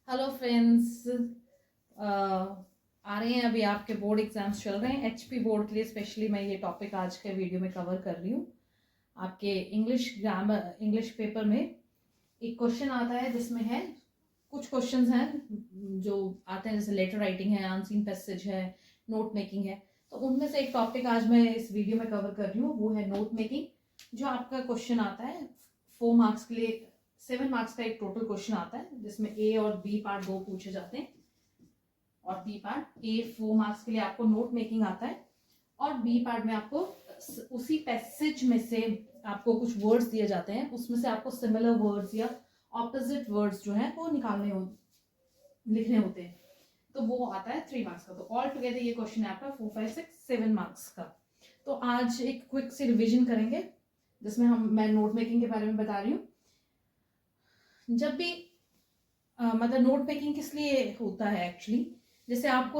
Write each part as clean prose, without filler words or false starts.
Hello friends. आ रहे हैं, अभी आपके बोर्ड एग्जाम्स चल रहे हैं। एचपी बोर्ड के लिए स्पेशली मैं ये टॉपिक आज के वीडियो में कवर कर रही हूँ। आपके इंग्लिश ग्रामर इंग्लिश पेपर में एक क्वेश्चन आता है जिसमें है, कुछ क्वेश्चंस हैं जो आते हैं, जैसे लेटर राइटिंग है, अनसीन पैसेज है, नोट मेकिंग है। तो उनमें से एक टॉपिक आज मैं इस वीडियो में कवर कर रही हूँ, वो है नोट मेकिंग। जो आपका क्वेश्चन आता है 4 मार्क्स के लिए, 7 मार्क्स का एक टोटल क्वेश्चन आता है जिसमें ए और बी पार्ट दो पूछे जाते हैं, और बी पार्ट ए 4 मार्क्स के लिए आपको नोट मेकिंग आता है, और बी पार्ट में आपको उसी पैसेज में से आपको कुछ वर्ड्स दिए जाते हैं, उसमें से आपको सिमिलर वर्ड्स या ऑपोजिट वर्ड्स जो है वो लिखने होते हैं। तो वो आता है 3 मार्क्स का। तो ऑल टुगेदर ये क्वेश्चन है आपका 4, 5, 6, 7 मार्क्स का। तो आज एक क्विक सी रिविजन करेंगे जिसमें मैं नोट मेकिंग के बारे में बता रही हूँ। जब भी मतलब नोट मेकिंग किस लिए होता है एक्चुअली, जैसे आपको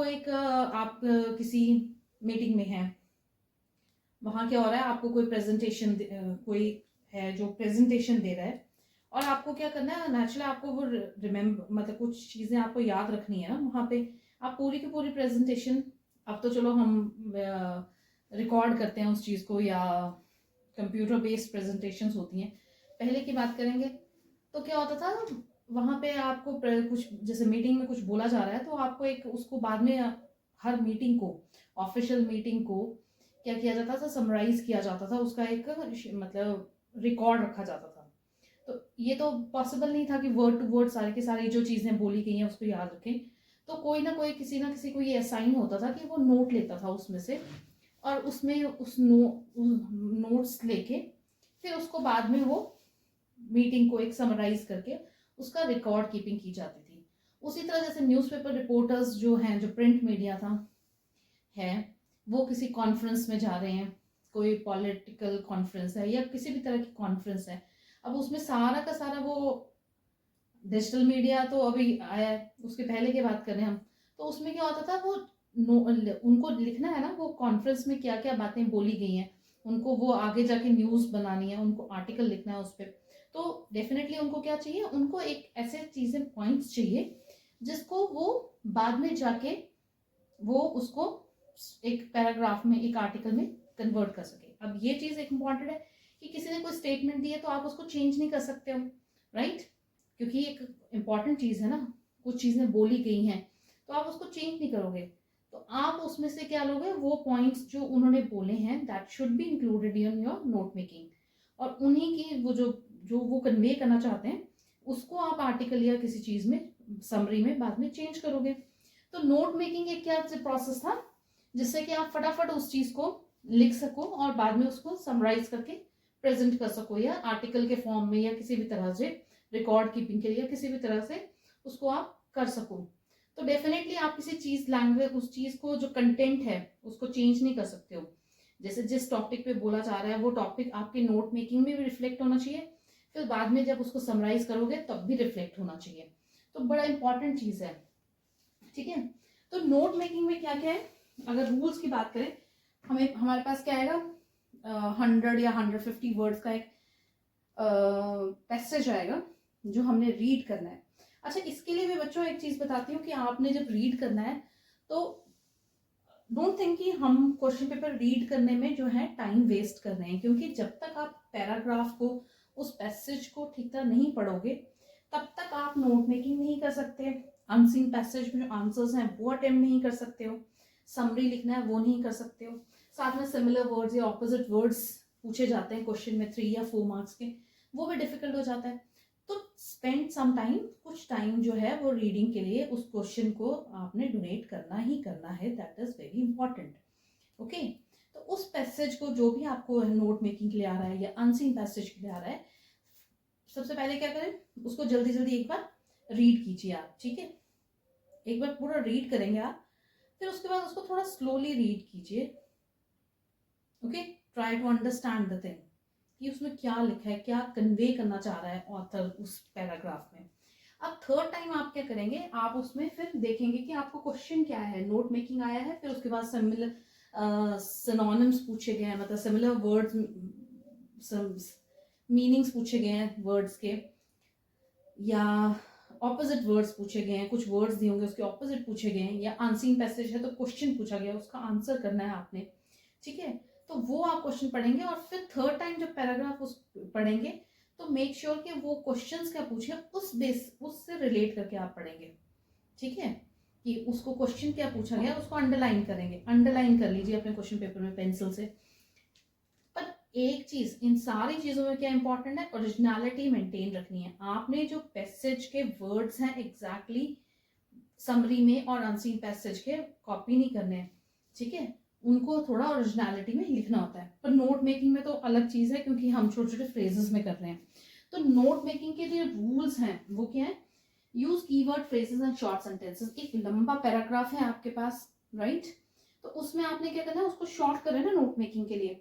आप किसी मीटिंग में हैं, वहां क्या हो रहा है, आपको कोई प्रेजेंटेशन कोई है जो प्रेजेंटेशन दे रहा है, और आपको क्या करना है, नेचुरली आपको वो रिमेम्बर मतलब कुछ चीजें आपको याद रखनी है ना वहां पे। आप पूरी की पूरी प्रेजेंटेशन, अब तो चलो हम रिकॉर्ड करते हैं उस चीज को, या कंप्यूटर बेस्ड प्रेजेंटेशंस होती हैं। पहले की बात करेंगे तो क्या होता था, वहां पे आपको कुछ जैसे मीटिंग में कुछ बोला जा रहा है तो आपको एक उसको बाद में हर मीटिंग को, ऑफिशियल मीटिंग को क्या किया जाता था, समराइज किया जाता था, उसका एक मतलब रिकॉर्ड रखा जाता था। तो ये तो पॉसिबल नहीं था कि वर्ड टू वर्ड सारी की सारी जो चीजें बोली गई हैं उसको याद रखें। तो कोई ना कोई किसी ना किसी को ये असाइन होता था कि वो नोट लेता था उसमें से, और उसमें उस नोट्स लेके फिर उसको बाद में वो मीटिंग को एक समराइज करके उसका रिकॉर्ड कीपिंग की जाती थी। उसी तरह जैसे न्यूज़पेपर रिपोर्टर्स जो हैं, जो प्रिंट मीडिया था है, वो किसी कॉन्फ्रेंस में जा रहे हैं, कोई पॉलिटिकल कॉन्फ्रेंस है या किसी भी तरह की कॉन्फ्रेंस है, अब उसमें सारा का सारा वो डिजिटल मीडिया तो अभी आया है, उसके पहले की बात करें हम, तो उसमें क्या होता था, वो उनको लिखना है ना, वो कॉन्फ्रेंस में क्या क्या बातें बोली गई हैं, उनको वो आगे जाके न्यूज बनानी है, उनको आर्टिकल लिखना है उस पर। तो डेफिनेटली उनको क्या चाहिए, उनको एक ऐसे चीजें पॉइंट्स चाहिए जिसको वो बाद में जाके वो उसको एक पैराग्राफ में, एक आर्टिकल में कन्वर्ट कर सके। अब ये चीज एक इम्पॉर्टेंट है कि किसी ने कोई स्टेटमेंट दी है तो आप उसको चेंज नहीं कर सकते हो, राइट? क्योंकि एक इम्पॉर्टेंट चीज है ना, कुछ चीजें बोली गई हैं तो आप उसको चेंज नहीं करोगे। तो आप उसमें से क्या लोगे, वो पॉइंट्स जो उन्होंने बोले हैं that should be included in your note making, और उन्हीं की वो जो जो वो कन्वे करना चाहते हैं उसको आप आर्टिकल या किसी चीज में समरी में बाद में चेंज करोगे। तो नोट मेकिंग एक क्या प्रोसेस था जिससे कि आप फटाफट उस चीज को लिख सको और बाद में उसको समराइज करके प्रेजेंट कर सको, या आर्टिकल के फॉर्म में या किसी भी तरह से रिकॉर्ड कीपिंग के लिए किसी भी तरह से उसको आप कर सको। तो डेफिनेटली आप किसी चीज लैंग्वेज, उस चीज को जो कंटेंट है उसको चेंज नहीं कर सकते हो। जैसे जिस टॉपिक पे बोला जा रहा है वो टॉपिक आपके नोट मेकिंग में भी रिफ्लेक्ट होना चाहिए, फिर बाद में जब उसको समराइज करोगे तब भी रिफ्लेक्ट होना चाहिए। तो बड़ा इंपॉर्टेंट चीज है, ठीक है? तो नोट मेकिंग में क्या क्या है, अगर रूल्स की बात करें, हमारे पास क्या आएगा, 100 या 150 वर्ड्स का एक पैसेज आएगा जो हमने रीड करना है। अच्छा, इसके लिए मैं बच्चों एक चीज बताती हूँ कि आपने जब रीड करना है तो डोंट थिंक कि हम क्वेश्चन पेपर रीड करने में जो है टाइम वेस्ट कर रहे हैं, क्योंकि जब तक आप पैराग्राफ को, उस पैसेज को ठीक तरह नहीं पढ़ोगे तब तक आप नोट मेकिंग नहीं कर सकते, अनसीन पैसेज में जो आंसर्स हैं वो अटेम्प्ट नहीं कर सकते हो, समरी लिखना है वो नहीं कर सकते हो, साथ में सिमिलर वर्ड्स या ऑपोजिट वर्ड्स पूछे जाते हैं क्वेश्चन में 3 या 4 मार्क्स के, वो भी डिफिकल्ट हो जाता है। तो स्पेंड सम टाइम, कुछ टाइम जो है वो रीडिंग के लिए उस क्वेश्चन को आपने डोनेट करना ही करना है, that is very important. Okay, तो उस पैसेज को जो भी आपको नोट मेकिंग के लिए आ रहा है या अनसीन पैसेज के लिए आ रहा है, सबसे पहले क्या करें, उसको जल्दी जल्दी एक बार रीड कीजिए आप, ठीक है? एक बार पूरा रीड करेंगे आप, फिर उसके बाद उसको थोड़ा स्लोली रीड कीजिए। Okay, try to understand the thing कि उसमें क्या लिखा है, क्या कन्वे करना चाह रहा है ऑथर उस पैराग्राफ में। अब थर्ड टाइम आप क्या करेंगे, आप उसमें फिर देखेंगे कि आपको क्वेश्चन क्या है, नोट मेकिंग आया है, फिर उसके बाद सिमिलर सिनोनिम्स पूछे गए हैं, मतलब सिमिलर वर्ड्स, मीनिंग्स पूछे गए हैं वर्ड्स के, या ऑपोजिट वर्ड्स पूछे गए हैं, कुछ वर्ड्स दिए होंगे उसके ऑपोजिट पूछे गए हैं, या अनसीन पैसेज है तो क्वेश्चन पूछा गया उसका आंसर करना है आपने, ठीक है। तो वो आप क्वेश्चन पढ़ेंगे और फिर थर्ड टाइम जब पैराग्राफ उस पढ़ेंगे तो मेक श्योर कि वो क्वेश्चंस क्या पूछे उस बेस उससे रिलेट करके आप पढ़ेंगे, ठीक है, कि उसको क्वेश्चन क्या पूछा गया उसको अंडरलाइन करेंगे, अंडरलाइन कर लीजिए अपने क्वेश्चन पेपर में पेंसिल से। पर एक चीज इन सारी चीजों में क्या इंपॉर्टेंट है, ओरिजिनलिटी मेंटेन रखनी है। आपने जो पैसेज के वर्ड्स हैं एग्जैक्टली समरी में और अनसीन पैसेज के कॉपी नहीं करने हैं, ठीक है, उनको थोड़ा ओरिजिनलिटी में लिखना होता है। पर नोट मेकिंग में तो अलग चीज है क्योंकि हम छोटे छोटे फ्रेजेस में कर रहे हैं। तो नोट मेकिंग के जो रूल्स हैं वो क्या है, use keyword phrases and short sentences. एक लंबा पैराग्राफ है आपके पास, राइट, तो उसमें आपने क्या करना है उसको शॉर्ट करना है ना नोट मेकिंग के लिए।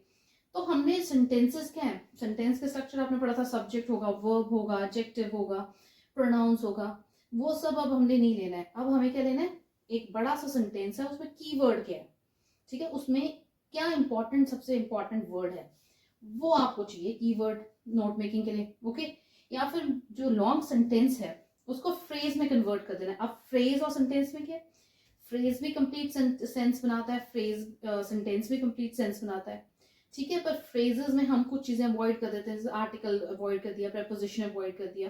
तो हमने सेंटेंसेस क्या है, सेंटेंस के स्ट्रक्चर आपने पढ़ा था, सब्जेक्ट होगा, वर्ब होगा, एडजेक्टिव होगा, प्रोनाउंस होगा, वो सब अब हमने नहीं लेना है। अब हमें क्या लेना है, एक बड़ा सा सेंटेंस है उसमें कीवर्ड क्या है, ठीक है, उसमें क्या इंपॉर्टेंट सबसे इंपॉर्टेंट वर्ड है वो आपको चाहिए कीवर्ड नोट मेकिंग के लिए, ओके। या फिर जो लॉन्ग सेंटेंस है उसको फ्रेज में कन्वर्ट कर देना है। अब फ्रेज और सेंटेंस में क्या है, फ्रेज भी कंप्लीट सेंस बनाता है, फ्रेज सेंटेंस भी कंप्लीट सेंस बनाता है, ठीक है। पर फ्रेजेस में हम कुछ चीजें अवॉइड कर देते हैं, जैसे आर्टिकल अवॉइड कर दिया, प्रेपोजिशन अवॉइड कर दिया।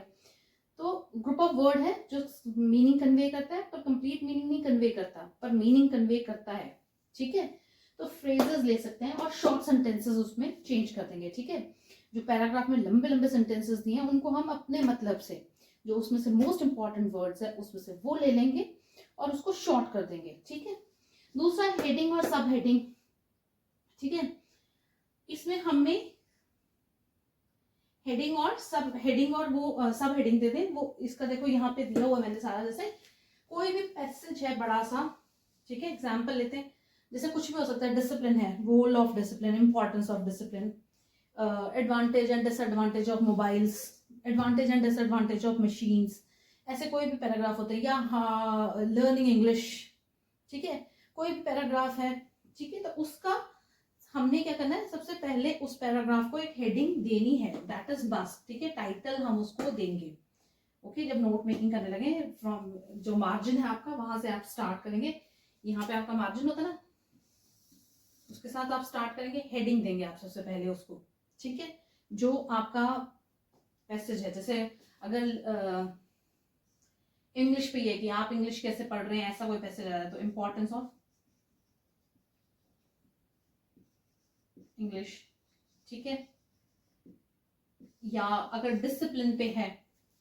तो ग्रुप ऑफ वर्ड है जो मीनिंग कन्वे करता है पर कंप्लीट मीनिंग नहीं कन्वे करता, पर मीनिंग कन्वे करता है, ठीक है। तो फ्रेजेस ले सकते हैं और शॉर्ट सेंटेंसेस उसमें चेंज कर देंगे, ठीक है। जो पैराग्राफ में लंबे लंबे सेंटेंसेस दिए हैं उनको हम अपने मतलब से, जो उसमें से मोस्ट इंपॉर्टेंट वर्ड्स है उसमें से वो ले लेंगे और उसको शॉर्ट कर देंगे, ठीक है। दूसरा हेडिंग और सब हेडिंग, ठीक है। इसमें हमें हेडिंग और सब हेडिंग और वो सब हेडिंग दे दें। वो इसका देखो यहाँ पे दिया हुआ मैंने सारा, जैसे कोई भी पैसेज है बड़ा सा, ठीक है, एग्जाम्पल लेते हैं, जैसे कुछ भी हो सकता है, डिसिप्लिन है, role of discipline, importance of discipline, advantage and disadvantage of mobiles, advantage and disadvantage of machines, ऐसे कोई भी पैराग्राफ होता है, या लर्निंग इंग्लिश, ठीक है, कोई भी पैराग्राफ है, ठीक है। तो उसका हमने क्या करना है, सबसे पहले उस पैराग्राफ को एक हेडिंग देनी है, दैट इज मस्ट, ठीक है, टाइटल हम उसको देंगे, ओके। जब नोट मेकिंग करने लगे फ्रॉम जो मार्जिन है आपका वहां से आप स्टार्ट करेंगे, यहाँ पे आपका मार्जिन होता है ना, उसके साथ आप स्टार्ट करेंगे, हेडिंग देंगे आप सबसे पहले उसको, ठीक है। जो आपका पैसेज है, जैसे अगर इंग्लिश पे है कि आप इंग्लिश कैसे पढ़ रहे हैं, ऐसा कोई पैसेज आ रहा है तो इंपॉर्टेंस ऑफ इंग्लिश, ठीक है। या अगर डिसिप्लिन पे है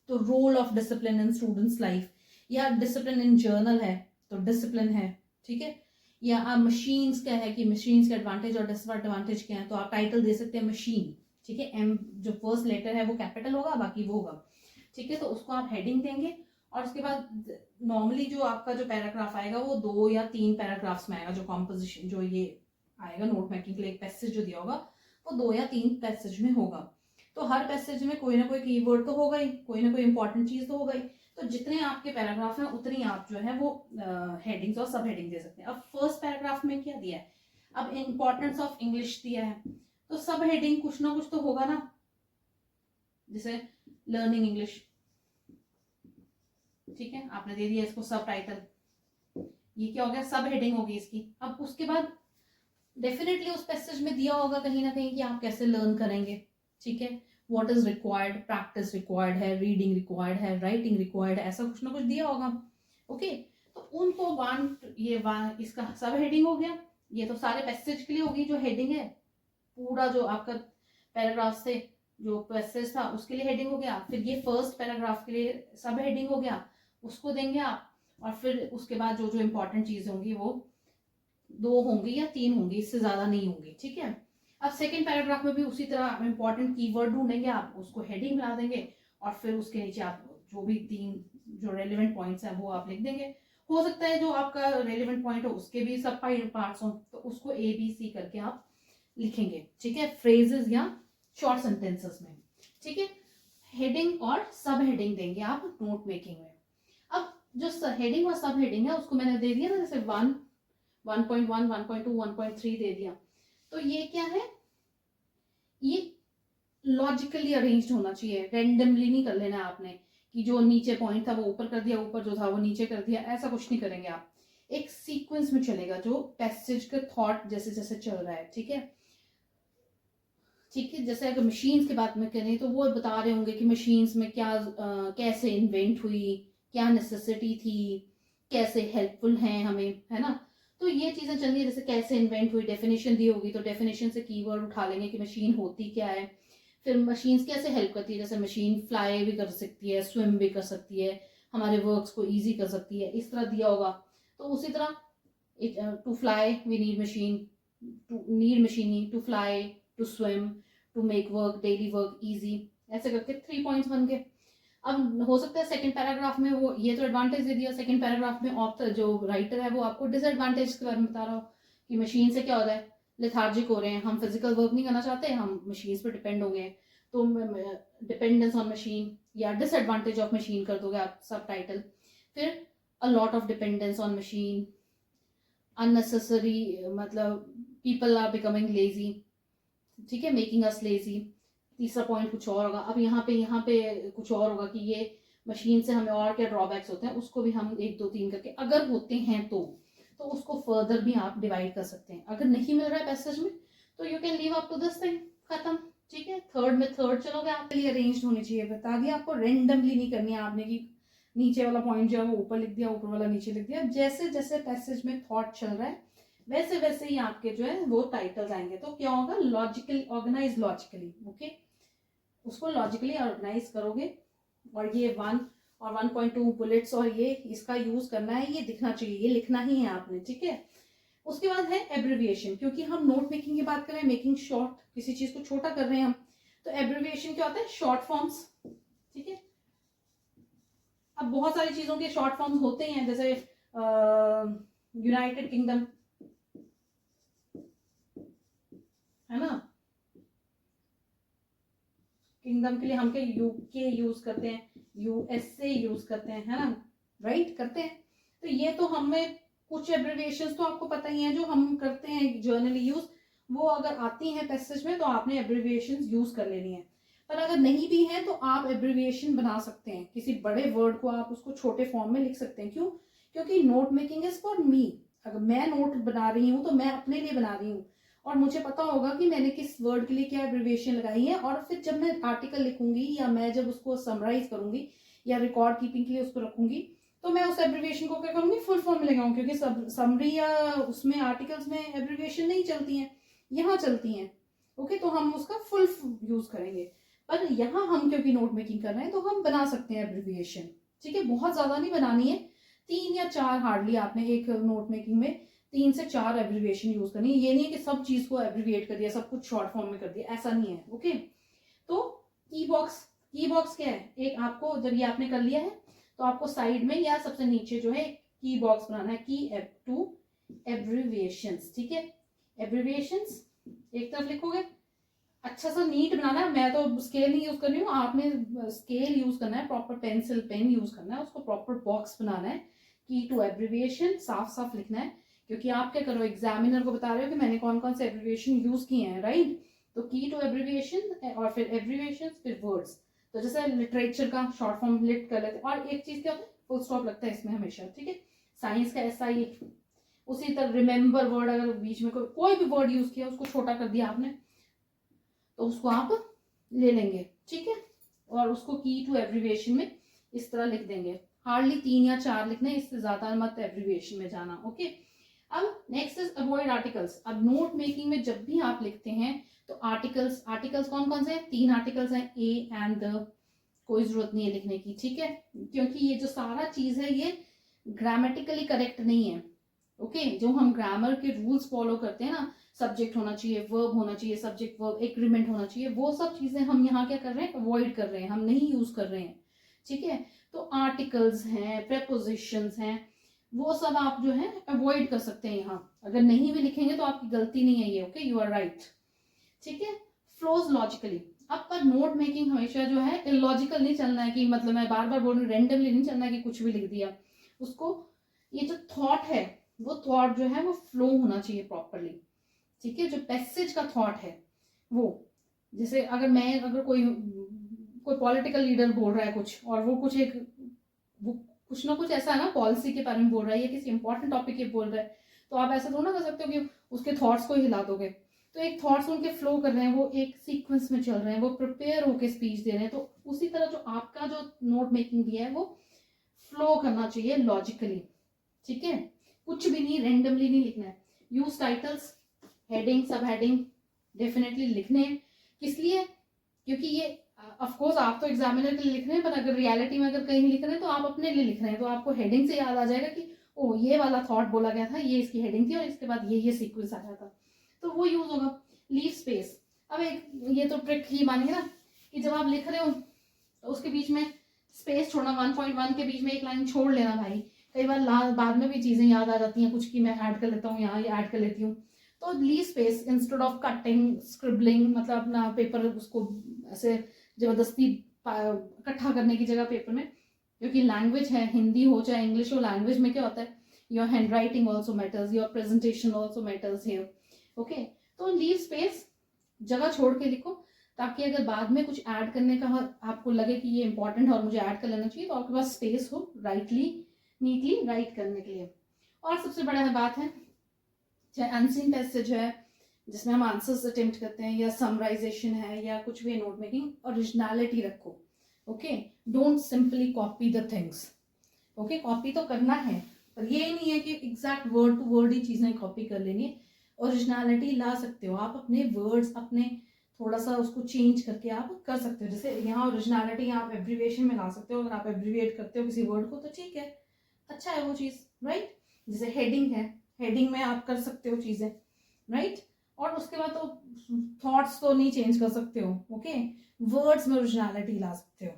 तो role of discipline in students life, या डिसिप्लिन इन जर्नल है तो डिसिप्लिन है, ठीक है। या आप मशीन्स क्या है कि मशीन्स के एडवांटेज और डिसएडवांटेज क्या है, तो आप टाइटल दे सकते हैं मशीन, ठीक है, एम जो फर्स्ट लेटर है वो कैपिटल होगा, बाकी वो होगा, ठीक है। तो उसको आप हेडिंग देंगे और उसके बाद नॉर्मली जो आपका जो पैराग्राफ आएगा वो 2 या 3 पैराग्राफ्स में आएगा, जो कॉम्पोजिशन जो ये आएगा नोट मेकिंग के लिए एक पैसेज जो दिया होगा वो 2 या 3 पैसेज में होगा। तो हर पैसेज में कोई ना कोई कीवर्ड तो होगा ही, कोई ना कोई इंपॉर्टेंट चीज तो होगा ही। तो जितने आपके पैराग्राफ हैं उतनी आप जो है वो हेडिंग्स और सब हेडिंग दे सकते हैं। अब फर्स्ट पैराग्राफ में क्या दिया है, अब इंपॉर्टेंस ऑफ इंग्लिश दिया है, तो सब हेडिंग कुछ ना कुछ तो होगा ना, जैसे लर्निंग इंग्लिश, ठीक है, आपने दे दिया इसको सब टाइटल, ये क्या हो गया, सब हेडिंग होगी इसकी। अब उसके बाद डेफिनेटली उस पैसेज में दिया होगा कहीं ना कहीं कि आप कैसे लर्न करेंगे, ठीक है, what is required, practice required है, रीडिंग रिक्वायर्ड है, राइटिंग रिक्वायर्ड है, ऐसा कुछ ना कुछ दिया होगा, ओके। तो उनको इसका सब हेडिंग हो गया, ये तो सारे पैसेज के लिए होगी जो हेडिंग है, पूरा जो आपका पैराग्राफ से जो पैसेज था उसके लिए हेडिंग हो गया। फिर ये फर्स्ट पैराग्राफ के लिए सब हेडिंग हो गया, उसको देंगे आप, और फिर उसके बाद जो जो इंपॉर्टेंट चीजें होंगी वो 2 होंगी या 3 होंगी, इससे ज्यादा नहीं होंगी, ठीक है। अब सेकंड पैराग्राफ में भी उसी तरह इंपॉर्टेंट कीवर्ड ढूंढेंगे आप, उसको हेडिंग बना देंगे और फिर उसके नीचे आप जो भी 3 जो रेलिवेंट पॉइंट्स हैं वो आप लिख देंगे। हो सकता है जो आपका रेलिवेंट पॉइंट हो उसके भी सब पार्ट्स हो, तो उसको ABC करके आप लिखेंगे, ठीक है, फ्रेजेस या शॉर्ट सेंटेंसेस में, ठीक है। हेडिंग और सब हेडिंग देंगे आप नोट मेकिंग में। अब जो हेडिंग और सब हेडिंग है उसको मैंने दे दिया ना, जैसे 1, 1.1, 1.2, 1.3 दे दिया। तो ये क्या है, ये लॉजिकली अरेंज्ड होना चाहिए, रेंडमली नहीं कर लेना आपने कि जो नीचे पॉइंट था वो ऊपर कर दिया, ऊपर जो था वो नीचे कर दिया, ऐसा कुछ नहीं करेंगे आप। एक सीक्वेंस में चलेगा जो पैसेज का थॉट जैसे जैसे चल रहा है, ठीक है। ठीक है, जैसे अगर मशीन्स की बात में करें तो वो बता रहे होंगे कि मशीन्स में क्या कैसे इन्वेंट हुई, क्या नेसेसिटी थी, कैसे हेल्पफुल हैं हमें, है ना। तो ये चीजें चल रही है, जैसे कैसे इन्वेंट हुई, डेफिनेशन दी होगी तो डेफिनेशन से कीवर्ड उठा लेंगे कि मशीन होती क्या है, फिर मशीन्स कैसे हेल्प करती है, जैसे मशीन फ्लाई भी कर सकती है, स्विम भी कर सकती है, हमारे वर्क्स को ईजी कर सकती है, इस तरह दिया होगा। तो उसी तरह to fly we need machine, to need machine to fly, to swim, to make work daily work easy, ऐसे करके 3 पॉइंट्स बन गए। अब हो सकता है सेकंड पैराग्राफ में वो ये तो एडवांटेज दे दिया, सेकंड पैराग्राफ में ऑथर जो राइटर है वो आपको डिसएडवांटेज के बारे में बता रहा हो कि मशीन से क्या होता है, लेथार्जिक हो रहे हैं, हम फिजिकल वर्क नहीं करना चाहते, हम मशीन पर डिपेंड हो गए, तो डिपेंडेंस ऑन मशीन या डिसएडवांटेज ऑफ मशीन कर दोगे आप सब टाइटल। फिर a lot of dependence on machine, unnecessary, मतलब पीपल आर बिकमिंग लेजी, ठीक है, मेकिंग अस लेजी। तीसरा पॉइंट कुछ और होगा। अब यहाँ पे कुछ और होगा कि ये मशीन से हमें और क्या ड्रॉबैक्स होते हैं, उसको भी हम 1 2 3 करके अगर होते हैं तो उसको फर्दर भी आप डिवाइड कर सकते हैं। अगर नहीं मिल रहा है पैसेज में तो you can leave up to this thing, खत्म, ठीक है। थर्ड में थर्ड चलोगे, आपके लिए अरेंज होनी चाहिए, बता दिया आपको, रेंडमली नहीं करनी है आपने कि नीचे वाला पॉइंट जो है वो ऊपर लिख दिया, ऊपर वाला नीचे लिख दिया। जैसे जैसे पैसेज में थॉट चल रहा है वैसे वैसे ही आपके जो है वो टाइटल्स आएंगे। तो क्या होगा, लॉजिकली ऑर्गेनाइज, लॉजिकली ओके, उसको लॉजिकली ऑर्गेनाइज करोगे। और ये 1 और 1.2 बुलेट्स और ये इसका यूज करना है, ये दिखना चाहिए, ये लिखना ही है आपने, ठीक है। उसके बाद है एब्रिविएशन, क्योंकि हम नोट मेकिंग की बात कर रहे हैं, मेकिंग शॉर्ट, किसी चीज को छोटा कर रहे हैं हम, तो एब्रिविएशन क्या होता है, शॉर्ट फॉर्म्स, ठीक है। अब बहुत सारी चीजों के शॉर्ट फॉर्म्स होते हैं, जैसे यूनाइटेड किंगडम, है ना, किंगडम के लिए हम क्या यूके यूज करते हैं, यूएसए यूज करते हैं, है ना, राइट, करते हैं। तो ये तो हमें कुछ एब्रिविएशंस तो आपको पता ही है जो हम करते हैं जर्नली यूज, वो अगर आती हैं पैसेज में तो आपने एब्रिविएशंस यूज कर लेनी है। पर अगर नहीं भी है तो आप एब्रिविएशन बना सकते हैं, किसी बड़े वर्ड को आप उसको छोटे फॉर्म में लिख सकते हैं। क्यों, क्योंकि note making is for me, अगर मैं नोट बना रही हूँ तो मैं अपने लिए बना रही हूँ और मुझे पता होगा कि मैंने किस वर्ड के लिए क्या एब्रिविएशन लगाई है, और फिर जब मैं आर्टिकल लिखूंगी या मैं जब उसको समराइज करूंगी या रिकॉर्ड कीपिंग के लिए उसको रखूंगी तो मैं उस एब्रिविएशन को क्या करूंगी, फुल फॉर्म में लगाऊंगी, क्योंकि समरी या उसमें आर्टिकल्स में एब्रिविएशन नहीं चलती हैं, यहाँ चलती हैं, ओके, तो हम उसका फुल यूज करेंगे। पर यहाँ हम क्योंकि नोट मेकिंग कर रहे हैं तो हम बना सकते हैं एब्रिविएशन, ठीक है, बहुत ज्यादा नहीं बनानी है, 3 या 4 हार्डली आपने एक नोट मेकिंग में 3 से 4 एब्रिविएशन यूज करनी है। ये नहीं है कि सब चीज को एब्रिविएट कर दिया, सब कुछ शॉर्ट फॉर्म में कर दिया, ऐसा नहीं है, ओके। तो की बॉक्स क्या है, एक आपको जब ये आपने कर लिया है तो आपको साइड में या सबसे नीचे जो है की बॉक्स बनाना है, की टू एब्रिविएशंस, ठीक है। एब्रिविएशंस एक तरफ लिखोगे, अच्छा सा नीट बनाना है, मैं तो स्केल नहीं यूज कर रही हूँ, आपने स्केल यूज करना है, प्रॉपर पेंसिल पेन यूज करना है, उसको प्रॉपर बॉक्स बनाना है, की टू एब्रिविएशन साफ साफ लिखना है, क्योंकि आप क्या करो, एग्जामिनर को बता रहे हो कि मैंने कौन कौन से एब्रिविएशन यूज किए हैं, राइट। तो की टू एब्रिविएशन और फिर एब्रिविएशन फिर वर्ड्स, तो जैसे लिटरेचर का शॉर्ट फॉर्म लिट कर लेते हैं, और एक चीज क्या होता है, फुल स्टॉप लगता है इसमें हमेशा, ठीक है। साइंस का SI, उसी तरह रिमेंबर वर्ड, अगर बीच में कोई भी वर्ड यूज किया उसको छोटा कर दिया आपने तो उसको आप ले लेंगे, ठीक है, और उसको की टू एब्रिविएशन में इस तरह लिख देंगे, हार्डली 3 या 4 लिखने, इससे ज्यादा मत एब्रिविएशन में जाना, ओके। अब नेक्स्ट इज अवॉइड आर्टिकल्स। अब नोट मेकिंग में जब भी आप लिखते हैं तो आर्टिकल्स कौन कौन से हैं, 3 आर्टिकल्स हैं, ए एंड द, कोई जरूरत नहीं है लिखने की, ठीक है, क्योंकि ये जो सारा चीज है ये ग्रामेटिकली करेक्ट नहीं है, ओके। जो हम ग्रामर के रूल्स फॉलो करते हैं ना, सब्जेक्ट होना चाहिए, वर्ब होना चाहिए, सब्जेक्ट वर्ब एग्रीमेंट होना चाहिए, वो सब चीजें हम यहाँ क्या कर रहे हैं, अवॉइड कर रहे हैं, हम नहीं यूज कर रहे हैं, ठीक है। तो आर्टिकल्स हैं, प्रेपोजिशंस हैं, वो सब आप जो है अवॉइड कर सकते हैं यहाँ, अगर नहीं भी लिखेंगे तो आपकी गलती नहीं है ये, ओके, यू आर राइट, ठीक है। Flows logically. अब पर नोट मेकिंग हमेशा जो है इलॉजिकल नहीं चलना है, कि मतलब मैं बार बार बोल रही हूँ, रेंडमली नहीं चलना है कि कुछ भी लिख दिया, उसको ये जो थॉट है वो थॉट जो है वो फ्लो होना चाहिए प्रॉपरली, ठीक है। जो पैसेज का थॉट है वो, जैसे अगर कोई कोई पॉलिटिकल लीडर बोल रहा है कुछ, और वो कुछ ना कुछ ऐसा है ना, पॉलिसी के बारे में बोल रहा है या किसी इंपॉर्टेंट टॉपिक के बोल रहा है, तो आप ऐसा थोड़ा ना कर सकते हो कि उसके थॉट्स को हिला दोगे। तो एक थॉट्स उनके फ्लो कर रहे हैं, वो एक सीक्वेंस में चल रहे हैं, वो प्रिपेयर होके स्पीच दे रहे हैं। तो उसी तरह जो आपका जो नोट मेकिंग भी है वो फ्लो करना चाहिए लॉजिकली, ठीक है, कुछ भी नहीं रेंडमली नहीं लिखना है। यूज टाइटल्स, हेडिंग, सब हेडिंग डेफिनेटली लिखने हैं। किस लिए? क्योंकि ये ऑफ कोर्स आप तो एग्जामिनर के लिए लिख रहे हैं, पर अगर रियलिटी में अगर कहीं लिख रहे हैं तो आप अपने लिए लिख रहे हैं, तो आपको हेडिंग से याद आ जाएगा कि ओ ये वाला थॉट बोला गया था, ये इसकी हेडिंग थी और इसके बाद ये सीक्वेंस आया था, तो वो यूज होगा। लीव स्पेस, अब एक ये तो ट्रिक ही मानिए ना कि जब आप लिख रहे हो तो उसके बीच में स्पेस छोड़ना, 1.1 के बीच में एक लाइन छोड़ लेना भाई। कई बार बाद में भी चीजें याद आ जाती हैं कुछ की मैं ऐड कर लेता हूँ, यहाँ ऐड कर लेती हूँ। तो leave space instead of cutting scribbling, मतलब अपना पेपर उसको ऐसे जबरदस्ती इकट्ठा करने की जगह पेपर में, क्योंकि लैंग्वेज है, हिंदी हो चाहे इंग्लिश हो, लैंग्वेज में क्या होता है, your hand writing also matters, your presentation also matters here, okay. तो लीव स्पेस, जगह छोड़ के लिखो, ताकि अगर बाद में कुछ ऐड करने का आपको लगे कि ये इंपॉर्टेंट है और मुझे ऐड कर लेना चाहिए, तो आपके पास स्पेस हो राइटली नीटली राइट करने के लिए। और सबसे बड़ा बात है, चाहे अनसीन पैसेज है जिसमें हम आंसर्स अटेम्प्ट करते हैं, या समराइजेशन है, या कुछ भी नोट मेकिंग, ओरिजिनलिटी रखो, okay. Don't simply copy the things, okay. Copy तो करना है, पर ये नहीं है कि एग्जैक्ट वर्ड टू वर्ड ही चीजें कॉपी कर लेनी है। ओरिजिनलिटी ला सकते हो आप, अपने वर्ड्स अपने थोड़ा सा उसको चेंज करके आप कर सकते हो। जैसे यहाँ ओरिजिनलिटी आप एब्रीविएशन में ला सकते हो, अगर आप एब्रीविएट करते हो किसी वर्ड को तो ठीक है, अच्छा है वो चीज, राइट। जैसे हेडिंग है, हेडिंग में आप कर सकते हो चीजें, राइट। और उसके बाद तो थॉट्स तो नहीं चेंज कर सकते हो, ओके। वर्ड्स में ओरिजिनलिटी ला सकते हो,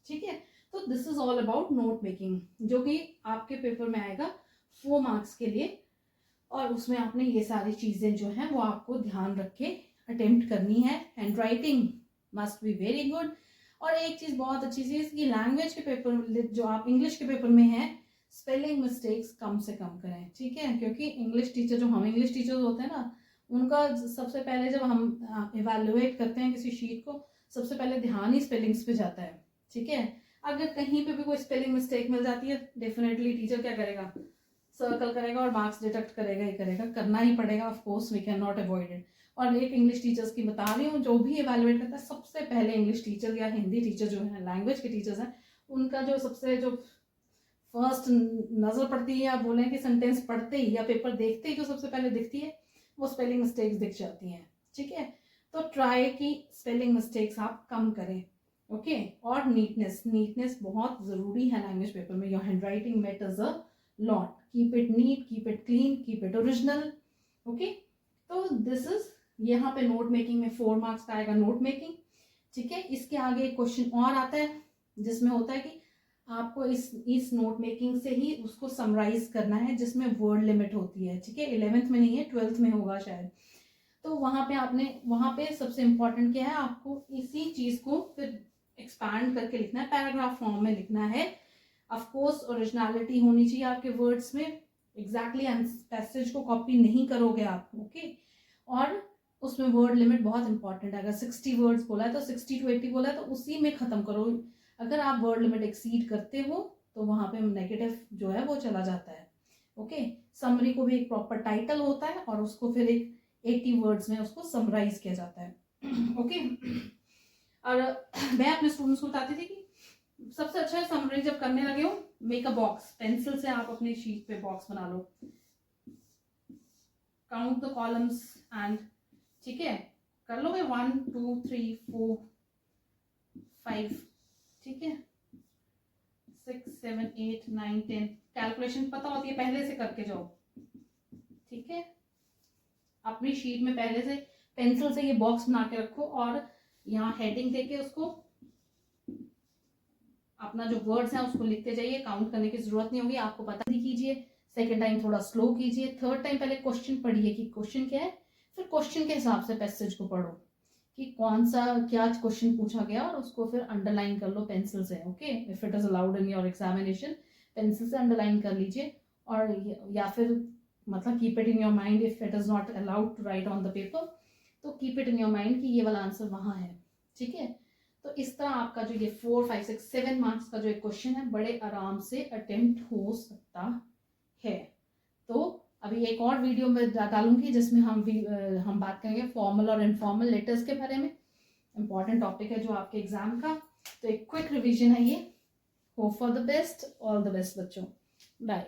ठीक है। तो this is all about note making, जो कि आपके पेपर में आएगा 4 मार्क्स के लिए, और उसमें आपने ये सारी चीजें जो हैं वो आपको ध्यान रख के अटेम्प्ट करनी है। Hand writing must be very good. और एक चीज बहुत अच्छी चीज कि लैंग्वेज के पेपर जो आप इंग्लिश के पेपर में है, स्पेलिंग मिस्टेक्स कम से कम करें, ठीक है। क्योंकि इंग्लिश टीचर, जो हम इंग्लिश टीचर्स होते हैं ना, उनका सबसे पहले जब हम इवेल्युएट करते हैं किसी शीट को, सबसे पहले ध्यान ही स्पेलिंग्स पे जाता है, ठीक है। अगर कहीं पे भी कोई स्पेलिंग मिस्टेक मिल जाती है, डेफिनेटली टीचर क्या करेगा, सर्कल करेगा और मार्क्स डिडक्ट करेगा ही करेगा, करना ही पड़ेगा, of course we cannot avoid it इट। और एक इंग्लिश टीचर्स की बता रही हूँ, जो भी इवेल्युएट करता है, सबसे पहले इंग्लिश टीचर या हिंदी टीचर जो है, लैंग्वेज के टीचर्स हैं, उनका जो सबसे जो फर्स्ट नजर पड़ती है, या बोले कि सेंटेंस पढ़ते ही या पेपर देखते ही जो सबसे पहले दिखती है, वो स्पेलिंग मिस्टेक्स दिख जाती हैं, ठीक है। तो ट्राई की स्पेलिंग मिस्टेक्स आप कम करें, ओके। और नीटनेस बहुत जरूरी है लैंग्वेज पेपर में। Your handwriting matters a lot, keep it neat, keep it clean, keep it original, okay. तो दिस इज, यहाँ पे नोट मेकिंग में 4 मार्क्स का आएगा नोट मेकिंग, ठीक है। इसके आगे एक क्वेश्चन और आता है जिसमें होता है कि आपको इस नोट मेकिंग से ही उसको समराइज करना है, जिसमें वर्ड लिमिट होती है, ठीक है। 11th में नहीं है, 12th में होगा शायद। तो वहां पे सबसे इंपॉर्टेंट क्या है, आपको इसी चीज को फिर एक्सपैंड करके लिखना है, पैराग्राफ फॉर्म में लिखना है। ऑफ कोर्स ओरिजिनलिटी होनी चाहिए आपके वर्ड्स में, एग्जैक्टली पैसेज को कॉपी नहीं करोगे आप, ओके। और उसमें वर्ड लिमिट बहुत इंपॉर्टेंट है। अगर 60 वर्ड्स बोला है तो 60 to 80 बोला है तो उसी में खत्म करो। अगर आप वर्ड लिमिट एक्सीड करते हो तो वहां पे नेगेटिव जो है वो चला जाता है, ओके। समरी को भी एक प्रॉपर टाइटल होता है और उसको फिर एक 80 वर्ड्स में उसको समराइज किया जाता है, ओके। और मैं अपने स्टूडेंट्स को बताती थी कि सबसे अच्छा है समरी जब करने लगे हो, मेक अ बॉक्स, पेंसिल से आप अपनी शीट पे बॉक्स बना लो, काउंट द कॉलम्स एंड, ठीक है, कर लोगे 1 2 3 4 5, ठीक है, 6 7 8 9 10, कैलकुलेशन पता होती है, पहले से करके जाओ, ठीक है। अपनी शीट में पहले से पेंसिल से ये बॉक्स बना के रखो, और यहाँ हेडिंग देके उसको अपना जो वर्ड्स हैं उसको लिखते जाइए, काउंट करने की जरूरत नहीं होगी, आपको पता नहीं कीजिए। सेकेंड टाइम थोड़ा स्लो कीजिए, थर्ड टाइम पहले क्वेश्चन पढ़िए कि क्वेश्चन क्या है, फिर क्वेश्चन के हिसाब से पैसेज को पढ़ो कि कौन सा क्या क्वेश्चन पूछा गया, और उसको फिर अंडरलाइन कर लो पेंसिल से, okay. If it is allowed in your examination, pencil से अंडरलाइन कर लीजिए, और या फिर मतलब keep it in your mind. If it is not allowed to write on the paper, तो keep it in your mind कि ये वाला आंसर वहां है, ठीक है। तो इस तरह आपका जो ये 4, 5, 6, 7 मार्क्स का जो एक क्वेश्चन है बड़े आराम से अटेम्प्ट हो सकता है। तो अभी एक और वीडियो में डालूंगी जिसमें हम बात करेंगे फॉर्मल और इनफॉर्मल लेटर्स के बारे में। इंपॉर्टेंट टॉपिक है जो आपके एग्जाम का। तो एक क्विक रिवीजन है ये। Hope for the best, all the best बच्चों, बाय।